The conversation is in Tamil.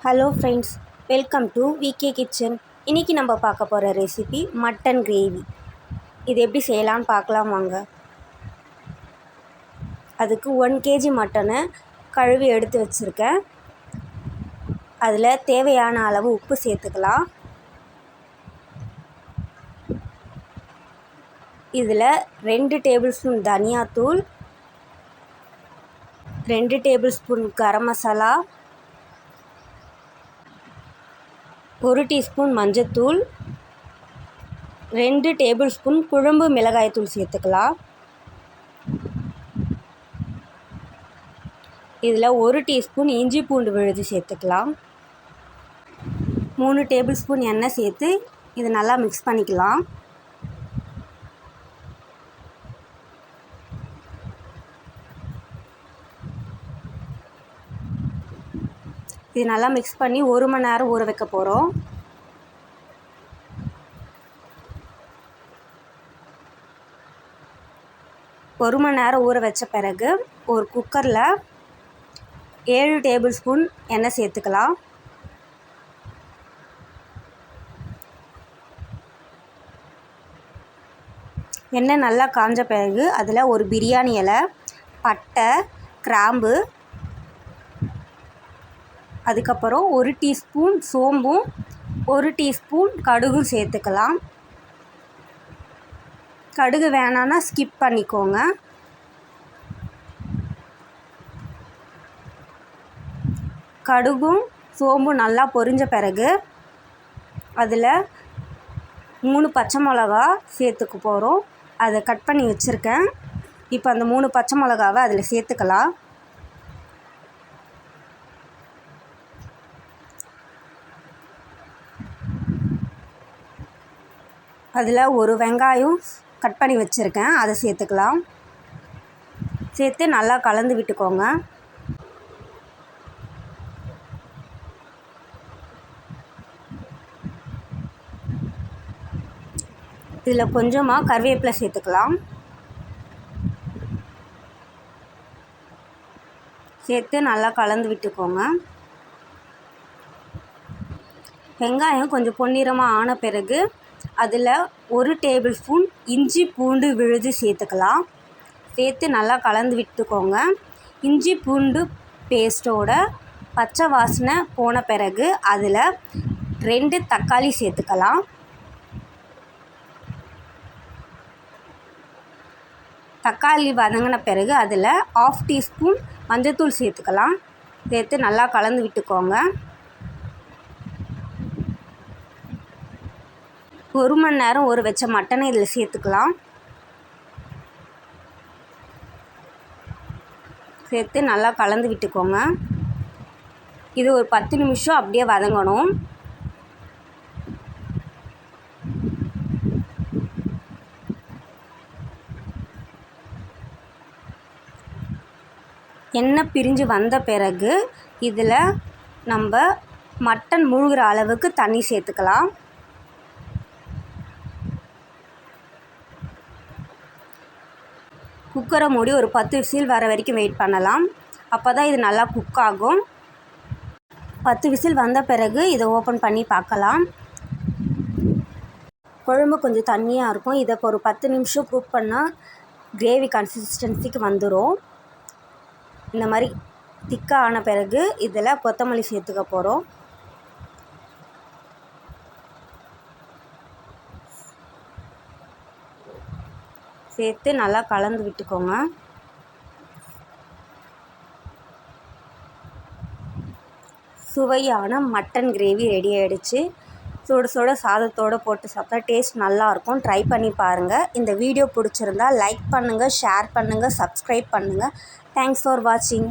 Hello friends, welcome to VK kitchen. இன்றைக்கி நம்ம பார்க்க போகிற ரெசிபி மட்டன் கிரேவி. இது எப்படி செய்யலான்னு பார்க்கலாம் வாங்க. அதுக்கு 1 kg மட்டனை கழுவி எடுத்து வச்சுருக்கேன். அதில் தேவையான அளவு உப்பு சேர்த்துக்கலாம். இதில் 2 டேபிள் ஸ்பூன் தனியாத்தூள், 2 table spoon garam masala, 1 teaspoon மஞ்சத்தூள், 2 டேபிள் ஸ்பூன் குழம்பு மிளகாய்த்தூள் சேர்த்துக்கலாம். இதில் 1 டீஸ்பூன் இஞ்சி பூண்டு விழுது சேர்த்துக்கலாம். 3 டேபிள் ஸ்பூன் எண்ணெய் சேர்த்து இதை நல்லா மிக்ஸ் பண்ணிக்கலாம். இது நல்லா மிக்ஸ் பண்ணி 1 மணி நேரம் ஊற வைக்க போகிறோம். ஒரு மணி நேரம் ஊற வச்ச பிறகு ஒரு குக்கரில் 7 டேபிள் ஸ்பூன் எண்ணெய் சேர்த்துக்கலாம். எண்ணெய் நல்லா காஞ்ச பிறகு அதில் ஒரு பிரியாணி இலை, பட்டை, கிராம்பு, அதுக்கப்புறம் 1 டீஸ்பூன் சோம்பும் 1 டீஸ்பூன் கடுகும் சேர்த்துக்கலாம். கடுகு வேணான்னா ஸ்கிப் பண்ணிக்கோங்க. கடுகும் சோம்பும் நல்லா பொரிஞ்ச பிறகு அதில் 3 பச்சை மிளகா சேர்த்துக்க போகிறோம். அதை கட் பண்ணி வச்சுருக்கேன். இப்போ அந்த 3 பச்சை மிளகாவை அதில் சேர்த்துக்கலாம். அதில் ஒரு வெங்காயம் கட் பண்ணி வச்சுருக்கேன், அதை சேர்த்துக்கலாம். சேர்த்து நல்லா கலந்து விட்டுக்கோங்க. இதில் கொஞ்சமாக கருவேப்பிலை சேர்த்துக்கலாம். சேர்த்து நல்லா கலந்து விட்டுக்கோங்க. வெங்காயம் கொஞ்சம் பொன்னிறமாக ஆன பிறகு அதில் 1 டேபிள் ஸ்பூன் இஞ்சி பூண்டு விழுது சேர்த்துக்கலாம். சேர்த்து நல்லா கலந்து விட்டுக்கோங்க. இஞ்சி பூண்டு பேஸ்ட்டோட பச்சை வாசனை போன பிறகு அதில் 2 தக்காளி சேர்த்துக்கலாம். தக்காளி வதங்கின பிறகு அதில் 1/2 டீஸ்பூன் மஞ்சத்தூள் சேர்த்துக்கலாம். சேர்த்து நல்லா கலந்து விட்டுக்கோங்க. 1 மணி நேரம் ஊற வச்ச மட்டனை இதில் சேர்த்துக்கலாம். சேர்த்து நல்லா கலந்து விட்டுக்கோங்க. இது ஒரு 10 நிமிஷம் அப்படியே வதங்கணும். எண்ணெய் பிரிஞ்சு வந்த பிறகு இதில் நம்ம மட்டன் மூழ்கிற அளவுக்கு தண்ணி சேர்த்துக்கலாம். குக்கரை மூடி ஒரு 10 விசில் வர வரைக்கும் வெயிட் பண்ணலாம். அப்போ தான் இது நல்லா குக் ஆகும். 10 விசில் வந்த பிறகு இதை ஓப்பன் பண்ணி பார்க்கலாம். குழம்பு கொஞ்சம் தண்ணியாக இருக்கும். இதை ஒரு 10 நிமிஷம் குக் பண்ணால் கிரேவி கன்சிஸ்டன்சிக்கு வந்துடும். இந்த மாதிரி திக்காக ஆன பிறகு இதில் கொத்தமல்லி சேர்த்துக்க போகிறோம். சேர்த்து நல்லா கலந்து விட்டுக்கோங்க. சுவையான மட்டன் கிரேவி ரெடி ஆகிடுச்சு. சுட சுட சாதத்தோடு போட்டு சாப்பிட்டா டேஸ்ட் நல்லாயிருக்கும். ட்ரை பண்ணி பாருங்கள். இந்த வீடியோ பிடிச்சிருந்தா லைக் பண்ணுங்கள், ஷேர் பண்ணுங்கள், சப்ஸ்கிரைப் பண்ணுங்கள். தேங்க்ஸ் ஃபார் வாட்சிங்.